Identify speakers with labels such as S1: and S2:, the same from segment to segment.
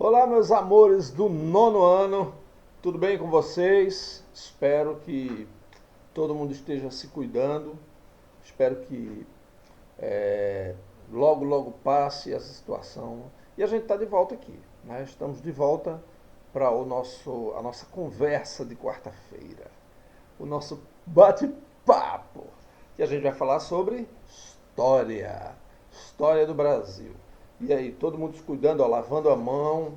S1: Olá, meus amores do nono ano, tudo bem com vocês? Espero que todo mundo esteja se cuidando, espero que logo, logo passe essa situação. E a gente está de volta aqui, né? Estamos de volta para a nossa conversa de quarta-feira, o nosso bate-papo, que a gente vai falar sobre história do Brasil. E aí, todo mundo se cuidando, ó, lavando a mão,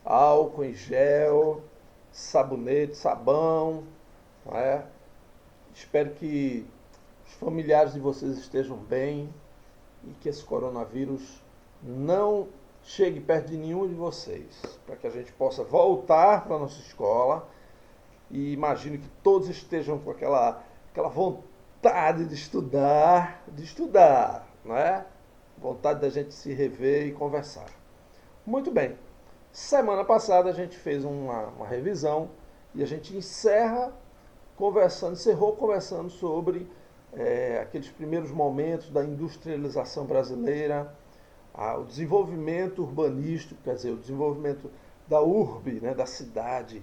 S1: álcool em gel, sabonete, sabão, não é? Espero que os familiares de vocês estejam bem e que esse coronavírus não chegue perto de nenhum de vocês, para que a gente possa voltar para a nossa escola e imagino que todos estejam com aquela vontade de estudar, não é? Vontade da gente se rever e conversar. Muito bem. Semana passada a gente fez uma revisão e a gente encerrou conversando sobre aqueles primeiros momentos da industrialização brasileira, o desenvolvimento urbanístico, quer dizer, o desenvolvimento da urbe, né, da cidade,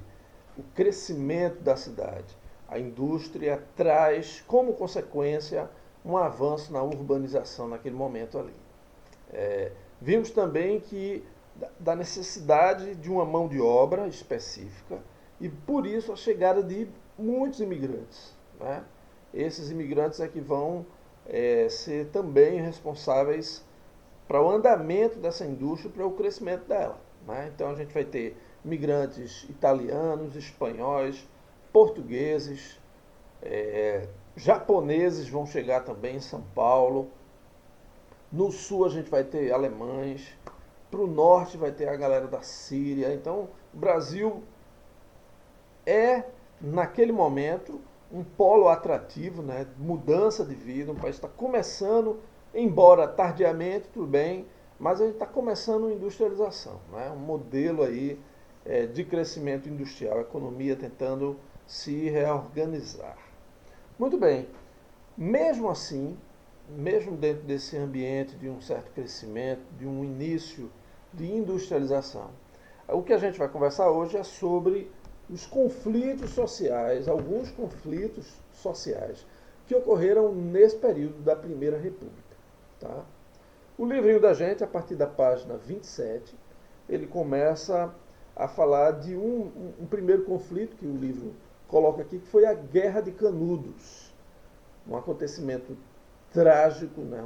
S1: o crescimento da cidade. A indústria traz, como consequência, um avanço na urbanização naquele momento ali. Vimos também que da necessidade de uma mão de obra específica e por isso a chegada de muitos imigrantes, né? Esses imigrantes é que vão ser também responsáveis para o andamento dessa indústria, para o crescimento dela, né? Então a gente vai ter imigrantes italianos, espanhóis, portugueses, japoneses vão chegar também em São Paulo. No sul a gente vai ter alemães, para o norte vai ter a galera da Síria. Então o Brasil é, naquele momento, um polo atrativo, né? Mudança de vida, um país está começando, embora tardiamente, tudo bem, mas a gente está começando a industrialização, né? Um modelo aí de crescimento industrial, a economia tentando se reorganizar. Muito bem, mesmo assim, mesmo dentro desse ambiente de um certo crescimento, de um início de industrialização, o que a gente vai conversar hoje é sobre os conflitos sociais, alguns conflitos sociais que ocorreram nesse período da Primeira República. Tá? O livrinho da gente, a partir da página 27, ele começa a falar de um primeiro conflito que o livro coloca aqui, que foi a Guerra de Canudos. Um acontecimento trágico, né?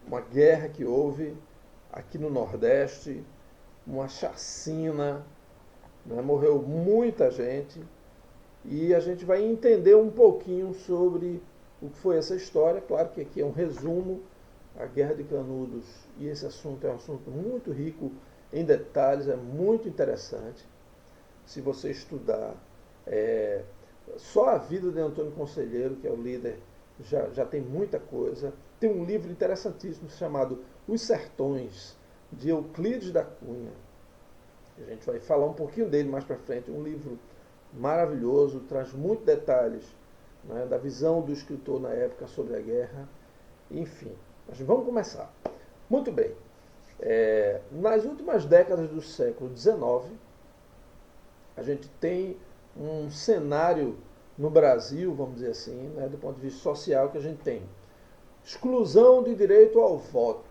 S1: Uma guerra que houve aqui no Nordeste, uma chacina, né? Morreu muita gente e a gente vai entender um pouquinho sobre o que foi essa história. Claro que aqui é um resumo, a Guerra de Canudos, e esse assunto é um assunto muito rico em detalhes, é muito interessante. Se você estudar só a vida de Antônio Conselheiro, que é o líder, já tem muita coisa. Tem um livro interessantíssimo chamado Os Sertões, de Euclides da Cunha. A gente vai falar um pouquinho dele mais para frente. Um livro maravilhoso, traz muitos detalhes, né, da visão do escritor na época sobre a guerra. Enfim, mas vamos começar. Muito bem. Nas últimas décadas do século XIX, a gente tem um cenário no Brasil, vamos dizer assim, né, do ponto de vista social, que a gente tem exclusão de direito ao voto.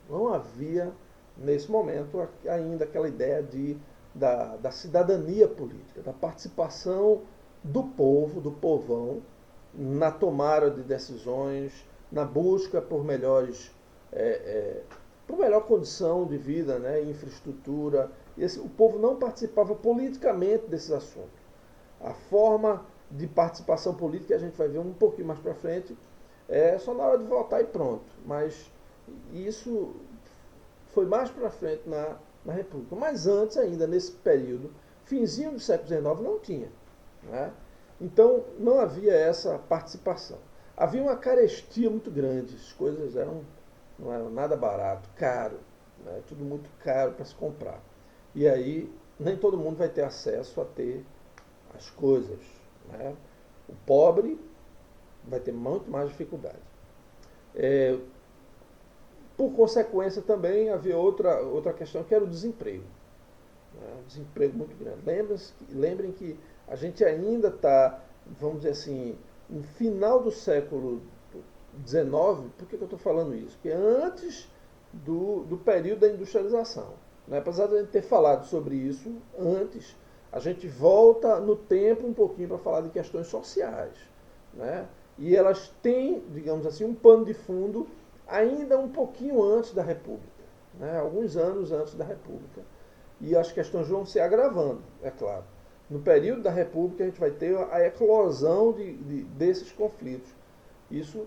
S1: Não havia, nesse momento, ainda aquela ideia da cidadania política, da participação do povo, do povão, na tomada de decisões, na busca por por melhor condição de vida, né, infraestrutura. O povo não participava politicamente desses assuntos. A forma de participação política, a gente vai ver um pouquinho mais para frente, é só na hora de votar e pronto. Mas isso foi mais para frente na República. Mas antes ainda, nesse período, finzinho do século XIX, não tinha, né? Então não havia essa participação. Havia uma carestia muito grande, as coisas não eram nada barato, caro, né? Tudo muito caro para se comprar. E aí nem todo mundo vai ter acesso a ter as coisas, né? O pobre vai ter muito mais dificuldade. Por consequência, também havia outra questão, que era o desemprego. Né? Um desemprego muito grande. Lembrem que a gente ainda está, vamos dizer assim, no final do século XIX. Por que eu estou falando isso? Porque antes do período da industrialização. Né? Apesar de a gente ter falado sobre isso antes, a gente volta no tempo um pouquinho para falar de questões sociais. Né? E elas têm, digamos assim, um pano de fundo ainda um pouquinho antes da República, né? Alguns anos antes da República. E as questões vão se agravando, é claro. No período da República, a gente vai ter a eclosão desses conflitos. Isso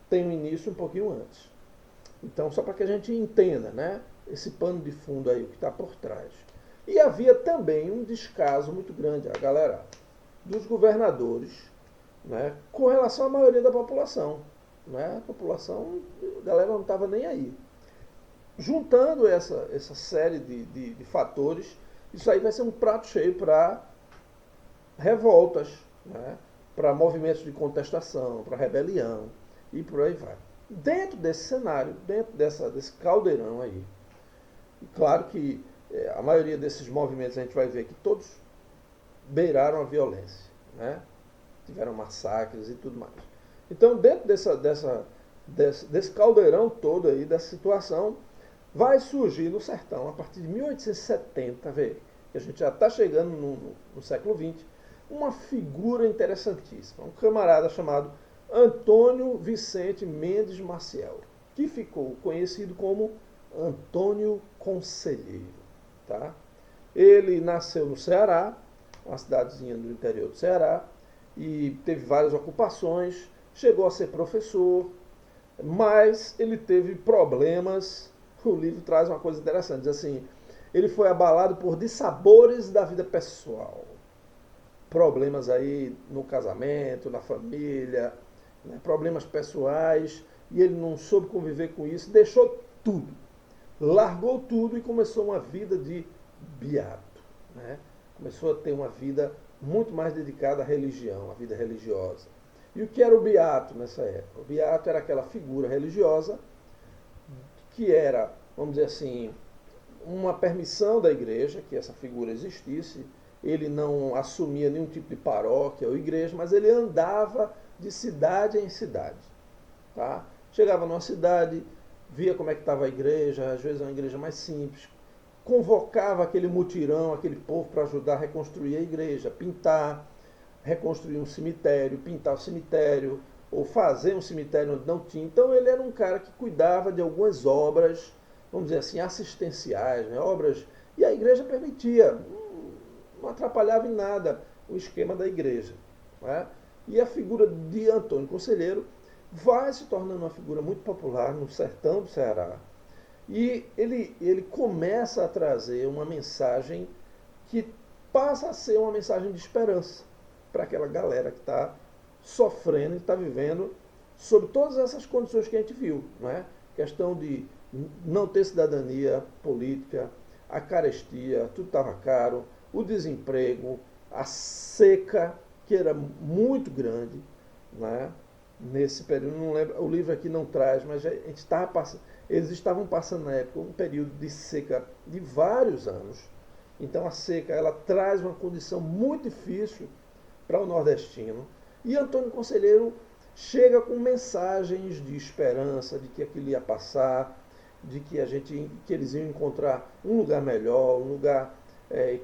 S1: tem um início um pouquinho antes. Então, só para que a gente entenda, né, esse pano de fundo aí, o que está por trás. E havia também um descaso muito grande, a galera, dos governadores, né, com relação à maioria da população. Né? A população, a galera não estava nem aí. Juntando essa série de fatores, isso aí vai ser um prato cheio para revoltas, né? Para movimentos de contestação, para rebelião e por aí vai. Dentro desse cenário, dentro desse caldeirão aí, e claro que a maioria desses movimentos a gente vai ver que todos beiraram a violência, né? Tiveram massacres e tudo mais. Então, dentro desse caldeirão todo aí, dessa situação, vai surgir no sertão, a partir de 1870, vê, que a gente já está chegando no século XX, uma figura interessantíssima, um camarada chamado Antônio Vicente Mendes Maciel, que ficou conhecido como Antônio Conselheiro. Tá? Ele nasceu no Ceará, uma cidadezinha do interior do Ceará, e teve várias ocupações, chegou a ser professor, mas ele teve problemas. O livro traz uma coisa interessante, diz assim, ele foi abalado por dissabores da vida pessoal. Problemas aí no casamento, na família, né, problemas pessoais, e ele não soube conviver com isso, deixou tudo. Largou tudo e começou uma vida de beato. Né? Começou a ter uma vida muito mais dedicada à religião, à vida religiosa. E o que era o beato nessa época? O beato era aquela figura religiosa que era, vamos dizer assim, uma permissão da igreja que essa figura existisse. Ele não assumia nenhum tipo de paróquia ou igreja, mas ele andava de cidade em cidade. Tá? Chegava numa cidade, via como é que estava a igreja, às vezes uma igreja mais simples, convocava aquele mutirão, aquele povo para ajudar a reconstruir a igreja, pintar, reconstruir um cemitério, pintar o cemitério, ou fazer um cemitério onde não tinha. Então ele era um cara que cuidava de algumas obras, vamos dizer assim, assistenciais, né? Obras, e a igreja permitia, não atrapalhava em nada o esquema da igreja. Né? E a figura de Antônio Conselheiro vai se tornando uma figura muito popular no sertão do Ceará. E ele começa a trazer uma mensagem que passa a ser uma mensagem de esperança para aquela galera que está sofrendo e está vivendo sob todas essas condições que a gente viu. Né? Questão de não ter cidadania política, a carestia, tudo estava caro, o desemprego, a seca, que era muito grande, né? Nesse período, não lembro, o livro aqui não traz, mas a gente estava passando, eles estavam passando na época um período de seca de vários anos. Então a seca ela traz uma condição muito difícil para o nordestino. E Antônio Conselheiro chega com mensagens de esperança, de que aquilo ia passar, de que eles iam encontrar um lugar melhor, um lugar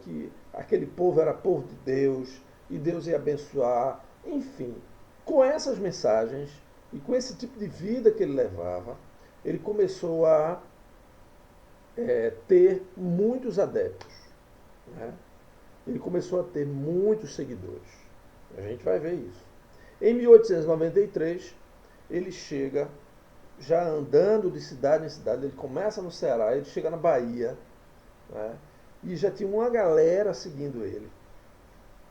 S1: que aquele povo era povo de Deus e Deus ia abençoar, enfim. Com essas mensagens e com esse tipo de vida que ele levava, ele começou a ter muitos adeptos. Né? Ele começou a ter muitos seguidores. A gente vai ver isso. Em 1893, ele chega, já andando de cidade em cidade, ele começa no Ceará, ele chega na Bahia, né? E já tinha uma galera seguindo ele.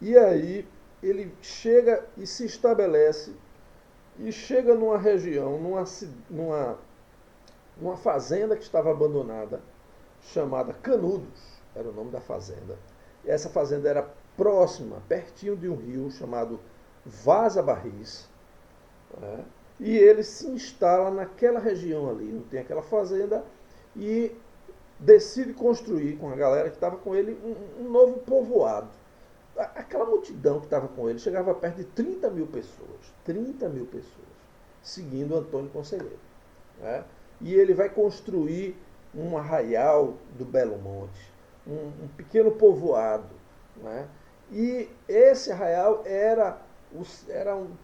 S1: E aí ele chega e se estabelece, e chega numa região, numa fazenda que estava abandonada, chamada Canudos, era o nome da fazenda. E essa fazenda era próxima, pertinho de um rio chamado Vaza Barris. Né? e ele se instala naquela região ali, não tem aquela fazenda, e decide construir com a galera que estava com ele um novo povoado. Aquela multidão que estava com ele chegava perto de 30 mil pessoas. 30 mil pessoas, seguindo Antônio Conselheiro. Né? E ele vai construir um arraial do Belo Monte, um pequeno povoado. Né? E esse arraial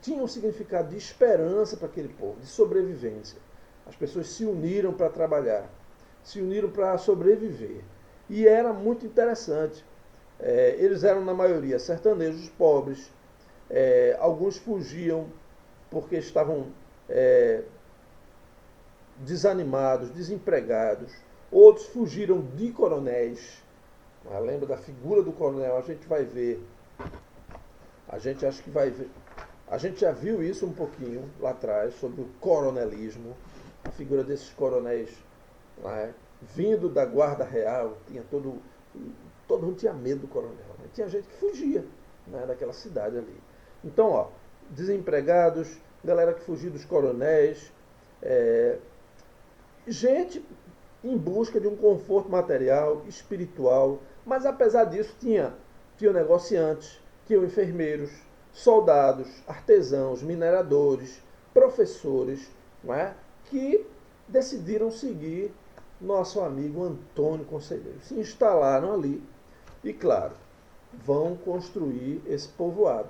S1: tinha um significado de esperança para aquele povo, de sobrevivência. As pessoas se uniram para trabalhar, se uniram para sobreviver. E era muito interessante. Eles eram, na maioria, sertanejos pobres. Alguns fugiam porque estavam desanimados, desempregados. Outros fugiram de coronéis. Lembra da figura do coronel? A gente vai ver. A gente acha que vai ver. A gente já viu isso um pouquinho lá atrás, sobre o coronelismo. A figura desses coronéis, né, vindo da guarda real. Todo mundo tinha medo do coronel. Né? Tinha gente que fugia, né, daquela cidade ali. Então, desempregados, galera que fugia dos coronéis, gente em busca de um conforto material, espiritual, mas apesar disso tinha negociantes, tinham enfermeiros, soldados, artesãos, mineradores, professores, não é? Que decidiram seguir nosso amigo Antônio Conselheiro. Se instalaram ali e, claro, vão construir esse povoado.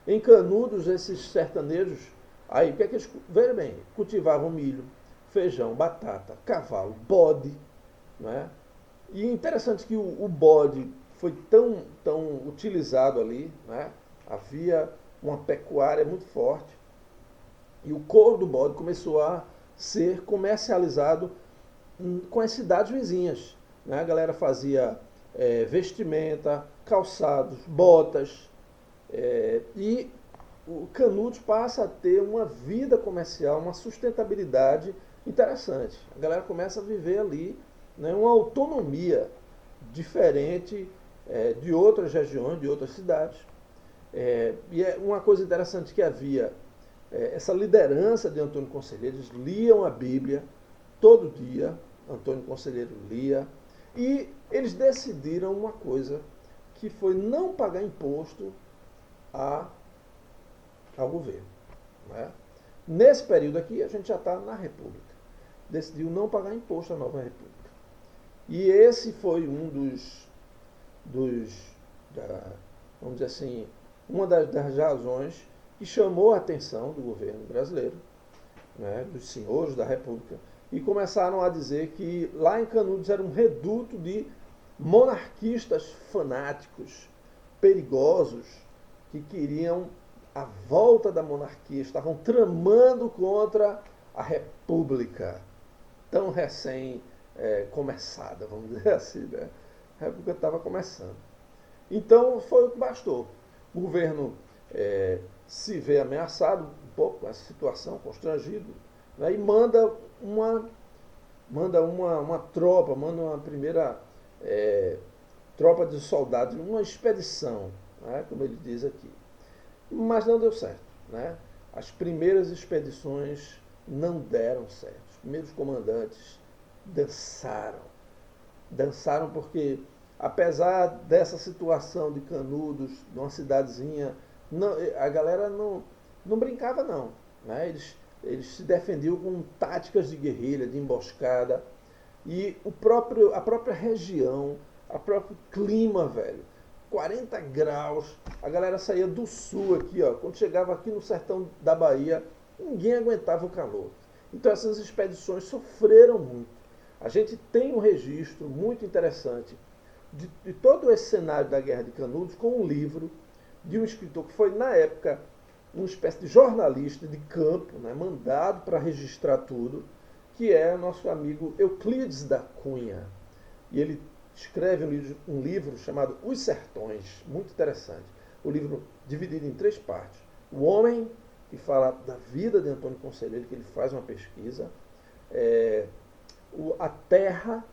S1: Em Canudos, esses sertanejos, aí, o que é que eles, veja bem, cultivavam milho, feijão, batata, cavalo, bode, né? E interessante que o bode foi tão utilizado ali, né? Havia uma pecuária muito forte e o couro do bode começou a ser comercializado com as cidades vizinhas. Né? A galera fazia vestimenta, calçados, botas, e o Canudos passa a ter uma vida comercial, uma sustentabilidade interessante. A galera começa a viver ali, né, uma autonomia diferente de outras regiões, de outras cidades. E é uma coisa interessante que havia essa liderança de Antônio Conselheiro. Eles liam a Bíblia todo dia, Antônio Conselheiro lia, e eles decidiram uma coisa, que foi não pagar imposto ao governo. Né? Nesse período aqui, a gente já está na República. Decidiu não pagar imposto à nova República. E esse foi vamos dizer assim, uma das razões que chamou a atenção do governo brasileiro, né, dos senhores da República, e começaram a dizer que lá em Canudos era um reduto de monarquistas fanáticos, perigosos, que queriam a volta da monarquia, estavam tramando contra a República, tão recém-começada, vamos dizer assim. Né? A República estava começando. Então foi o que bastou. O governo se vê ameaçado um pouco com essa situação, constrangido, né, e manda uma tropa, manda uma primeira tropa de soldados, uma expedição, né, como ele diz aqui. Mas não deu certo. Né? As primeiras expedições não deram certo. Os primeiros comandantes dançaram porque, apesar dessa situação de Canudos, de uma cidadezinha, a galera não brincava não. Né? Eles se defendiam com táticas de guerrilha, de emboscada, e a própria região, o próprio clima, velho, 40 graus, a galera saía do sul aqui, quando chegava aqui no sertão da Bahia, ninguém aguentava o calor. Então essas expedições sofreram muito. A gente tem um registro muito interessante de todo esse cenário da Guerra de Canudos com um livro de um escritor que foi, na época, uma espécie de jornalista de campo, né, mandado para registrar tudo, que é o nosso amigo Euclides da Cunha. E ele escreve um livro chamado Os Sertões, muito interessante. O livro dividido em 3 partes. O Homem, que fala da vida de Antônio Conselheiro, que ele faz uma pesquisa. A Terra,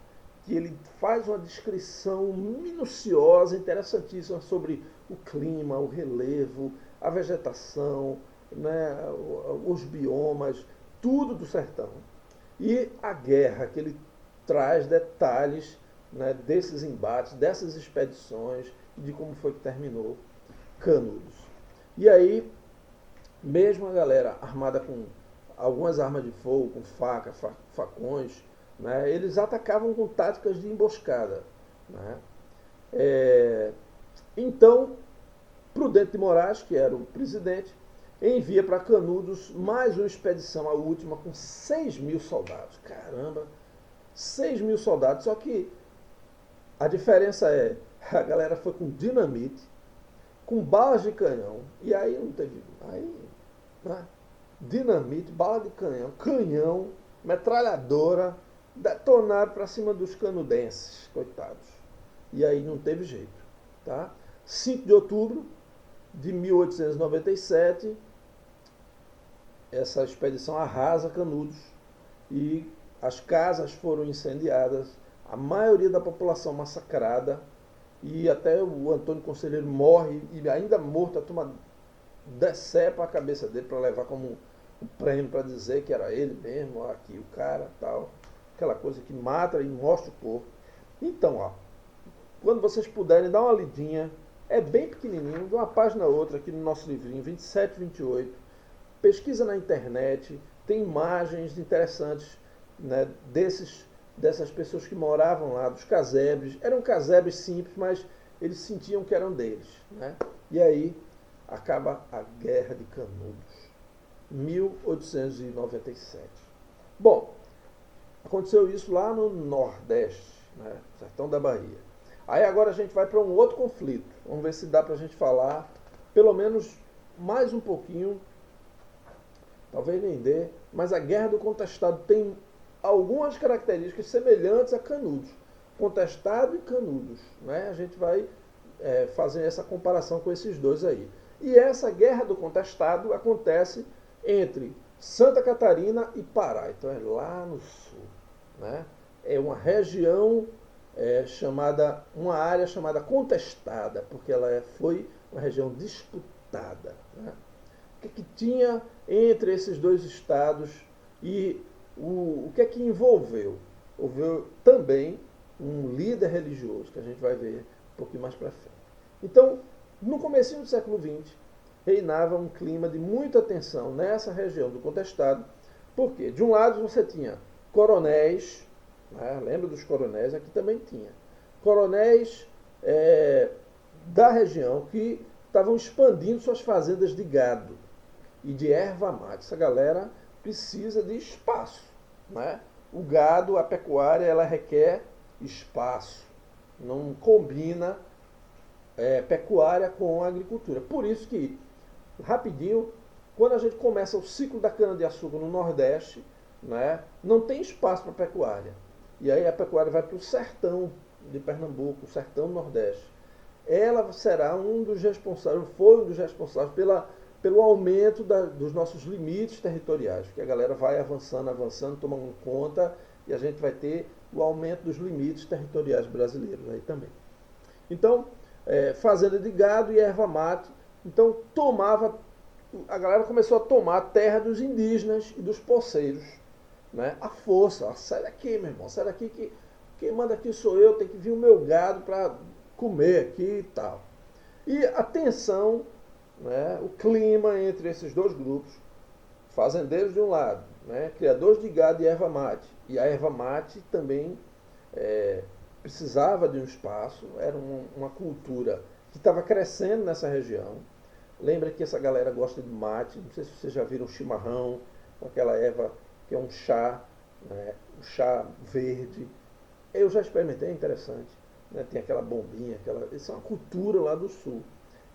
S1: que ele faz uma descrição minuciosa, interessantíssima sobre o clima, o relevo, a vegetação, né, os biomas, tudo do sertão. E a guerra, que ele traz detalhes, né, desses embates, dessas expedições, de como foi que terminou Canudos. E aí, mesmo a galera armada com algumas armas de fogo, com faca, facões, né, eles atacavam com táticas de emboscada. Né? Então, Prudente de Moraes, que era o presidente, envia para Canudos mais uma expedição, a última, com 6.000 soldados. Caramba, 6.000 soldados, só que a diferença é, a galera foi com dinamite, com balas de canhão, e aí não teve... Aí, né? Dinamite, bala de canhão, canhão, metralhadora, detonaram para cima dos canudenses, coitados. E aí não teve jeito. Tá? 5 de outubro de 1897, essa expedição arrasa Canudos e as casas foram incendiadas, a maioria da população massacrada, e até o Antônio Conselheiro morre, e ainda morto a turma decepa a cabeça dele para levar como um prêmio, para dizer que era ele mesmo, ó, aqui o cara, tal, aquela coisa que mata e mostra o corpo. Então, ó, quando vocês puderem dar uma lidinha, é bem pequenininho, de uma página a outra aqui no nosso livrinho, 27, 28, pesquisa na internet, tem imagens interessantes, né, dessas pessoas que moravam lá, dos casebres. Eram casebres simples, mas eles sentiam que eram deles. Né? E aí acaba a Guerra de Canudos, 1897. Bom, aconteceu isso lá no Nordeste, né, sertão da Bahia. Aí agora a gente vai para um outro conflito. Vamos ver se dá para a gente falar, pelo menos mais um pouquinho, talvez nem dê, mas a Guerra do Contestado tem algumas características semelhantes a Canudos. Contestado e Canudos. Né? A gente vai fazer essa comparação com esses dois aí. E essa Guerra do Contestado acontece entre Santa Catarina e Pará. Então é lá no sul. Né? É uma região uma área chamada contestada, porque ela foi uma região disputada. Né? O que tinha entre esses dois estados e o que é que envolveu? Houve também um líder religioso, que a gente vai ver um pouquinho mais para frente. Então, no comecinho do século XX, reinava um clima de muita tensão nessa região do contestado, porque, de um lado, você tinha coronéis, né? Lembra dos coronéis? Aqui também tinha. Coronéis da região que estavam expandindo suas fazendas de gado e de erva mate. Essa galera precisa de espaço. Né? O gado, a pecuária, ela requer espaço. Não combina pecuária com a agricultura. Por isso que, rapidinho, quando a gente começa o ciclo da cana-de-açúcar no Nordeste, né, não tem espaço para pecuária. E aí a pecuária vai para o sertão de Pernambuco, o sertão Nordeste. Ela será um dos responsáveis, foi um dos responsáveis pelo aumento dos nossos limites territoriais, porque a galera vai avançando, tomando conta, e a gente vai ter o aumento dos limites territoriais brasileiros aí também. Então, fazenda de gado e erva mate, então a galera começou a tomar a terra dos indígenas e dos poceiros, né? A força, sai daqui, meu irmão, sai daqui que quem manda aqui sou eu, tem que vir o meu gado para comer aqui e tal. E a tensão, né, o clima entre esses dois grupos, fazendeiros de um lado, né, criadores de gado e erva mate. E a erva mate também precisava de um espaço, era uma cultura que estava crescendo nessa região. Lembra que essa galera gosta de mate, não sei se vocês já viram chimarrão, com aquela erva que é um chá, né, um chá verde. Eu já experimentei, é interessante. Né, tem aquela bombinha, isso é uma cultura lá do sul.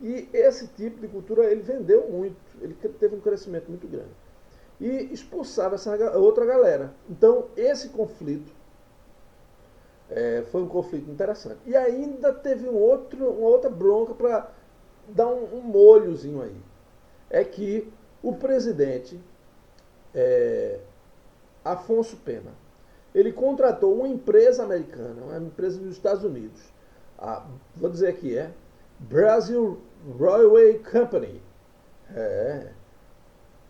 S1: E esse tipo de cultura ele vendeu muito, ele teve um crescimento muito grande. E expulsava essa outra galera. Então, esse conflito foi um conflito interessante. E ainda teve uma outra bronca para dar um molhozinho aí. É que o presidente Afonso Pena, ele contratou uma empresa americana, uma empresa dos Estados Unidos. Vou dizer aqui, Brazil Railway Company.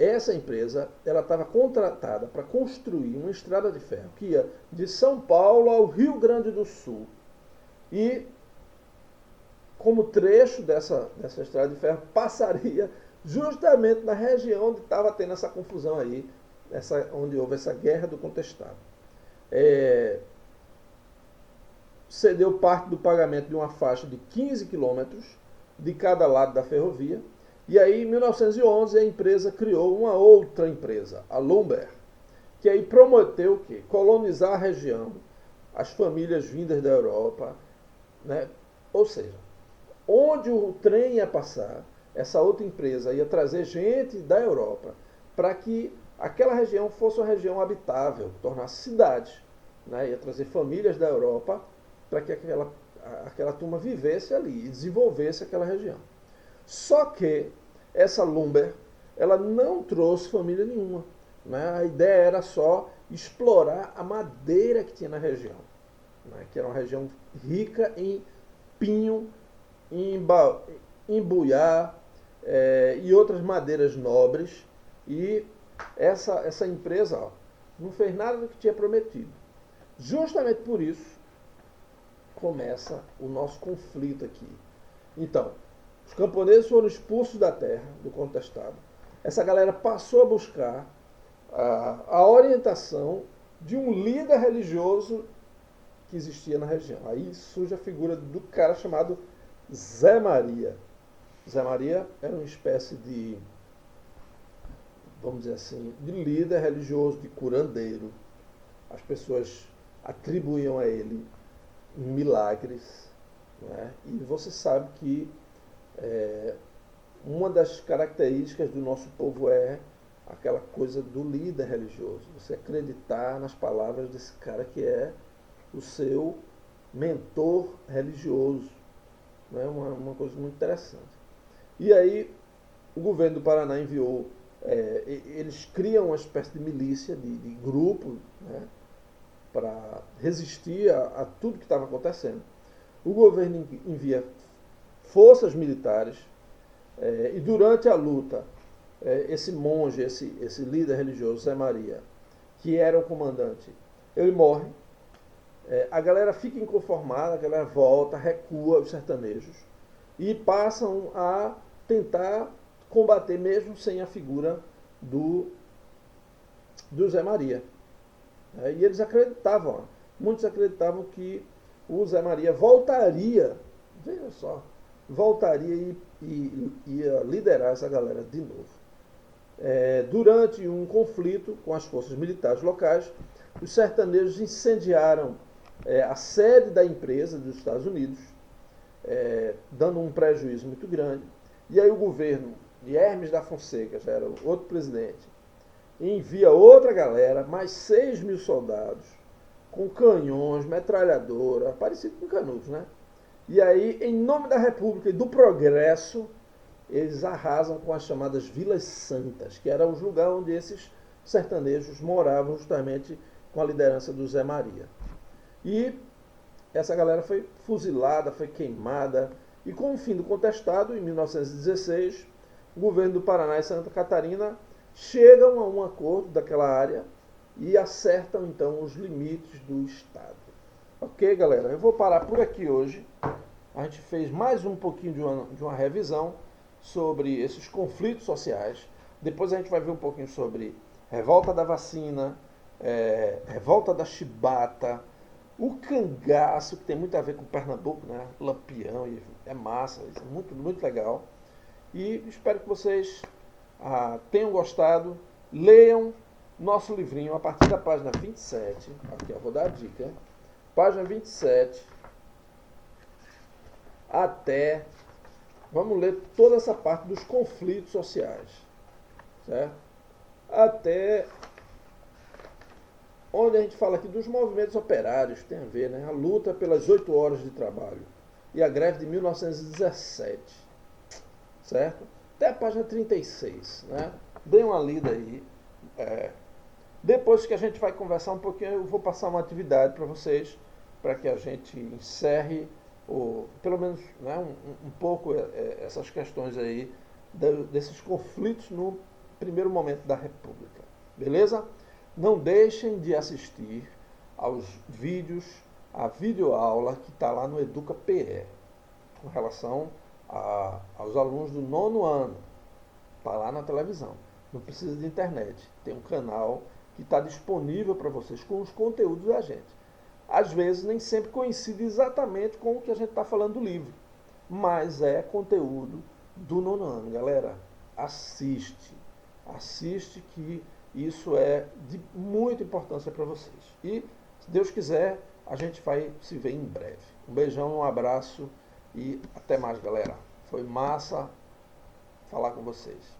S1: essa empresa ela estava contratada para construir uma estrada de ferro que ia de São Paulo ao Rio Grande do Sul. E como trecho dessa estrada de ferro passaria justamente na região onde estava tendo essa confusão aí, onde houve essa guerra do contestado. Cedeu parte do pagamento de uma faixa de 15 quilômetros de cada lado da ferrovia. E aí, em 1911, a empresa criou uma outra empresa, a Lumber, que aí prometeu o quê? Colonizar a região, as famílias vindas da Europa, né? Ou seja, onde o trem ia passar, essa outra empresa ia trazer gente da Europa para que aquela região fosse uma região habitável, tornasse cidade, né? Ia trazer famílias da Europa para que aquela turma vivesse ali e desenvolvesse aquela região. Só que essa Lumber, ela não trouxe família nenhuma, né? A ideia era só explorar a madeira que tinha na região, né? Que era uma região rica em pinho, em buiá e outras madeiras nobres. E essa empresa não fez nada do que tinha prometido. Justamente por isso começa o nosso conflito aqui. Então, os camponeses foram expulsos da terra, do contestado. Essa galera passou a buscar a orientação de um líder religioso que existia na região. Aí surge a figura do cara chamado Zé Maria. Zé Maria era uma espécie de, vamos dizer assim, de líder religioso, de curandeiro. As pessoas atribuíam a ele milagres, né? E você sabe que uma das características do nosso povo é aquela coisa do líder religioso. Você acreditar nas palavras desse cara que é o seu mentor religioso. Né? Uma coisa muito interessante. E aí o governo do Paraná enviou, eles criam uma espécie de milícia, de grupo, né? Para resistir a tudo que estava acontecendo. O governo envia forças militares e durante a luta, esse monge, esse líder religioso, Zé Maria, que era o comandante, ele morre. A galera fica inconformada, a galera volta, recua os sertanejos e passam a tentar combater mesmo sem a figura do Zé Maria. E eles acreditavam, muitos acreditavam que o Zé Maria voltaria, veja só, voltaria e ia liderar essa galera de novo. Durante um conflito com as forças militares locais, os sertanejos incendiaram a sede da empresa dos Estados Unidos, dando um prejuízo muito grande. E aí o governo de Hermes da Fonseca, já era outro presidente, envia outra galera, mais 6 mil soldados, com canhões, metralhadora, parecido com Canudos, né? E aí, em nome da República e do progresso, eles arrasam com as chamadas Vilas Santas, que eram os lugares onde esses sertanejos moravam justamente com a liderança do Zé Maria. E essa galera foi fuzilada, foi queimada, e com o fim do contestado, em 1916, o governo do Paraná e Santa Catarina chegam a um acordo daquela área e acertam então os limites do Estado. Ok, galera? Eu vou parar por aqui hoje. A gente fez mais um pouquinho de uma revisão sobre esses conflitos sociais. Depois a gente vai ver um pouquinho sobre revolta da vacina, revolta da chibata, o cangaço, que tem muito a ver com Pernambuco, né? Lampião, e é massa, isso é muito, muito legal. E espero que vocês tenham gostado. Leiam nosso livrinho a partir da página 27. Aqui eu vou dar a dica. Página 27 até... Vamos ler toda essa parte dos conflitos sociais. Certo? Até onde a gente fala aqui dos movimentos operários, tem a ver, né? A luta pelas 8 horas de trabalho e a greve de 1917. Certo? Até a página 36, né? Dê uma lida aí. Depois que a gente vai conversar um pouquinho, eu vou passar uma atividade para vocês, para que a gente encerre, ou pelo menos, né, um pouco essas questões aí, desses conflitos no primeiro momento da República. Beleza? Não deixem de assistir aos vídeos, a videoaula que está lá no Educa PE, com relação aos alunos do 9º ano. Está lá na televisão. Não precisa de internet. Tem um canal que está disponível para vocês com os conteúdos da gente. Às vezes nem sempre coincide exatamente com o que a gente está falando do livro, mas é conteúdo do 9º ano. Galera, assiste que isso é de muita importância para vocês. E, se Deus quiser, a gente vai se ver em breve. Um beijão, um abraço e até mais, galera. Foi massa falar com vocês.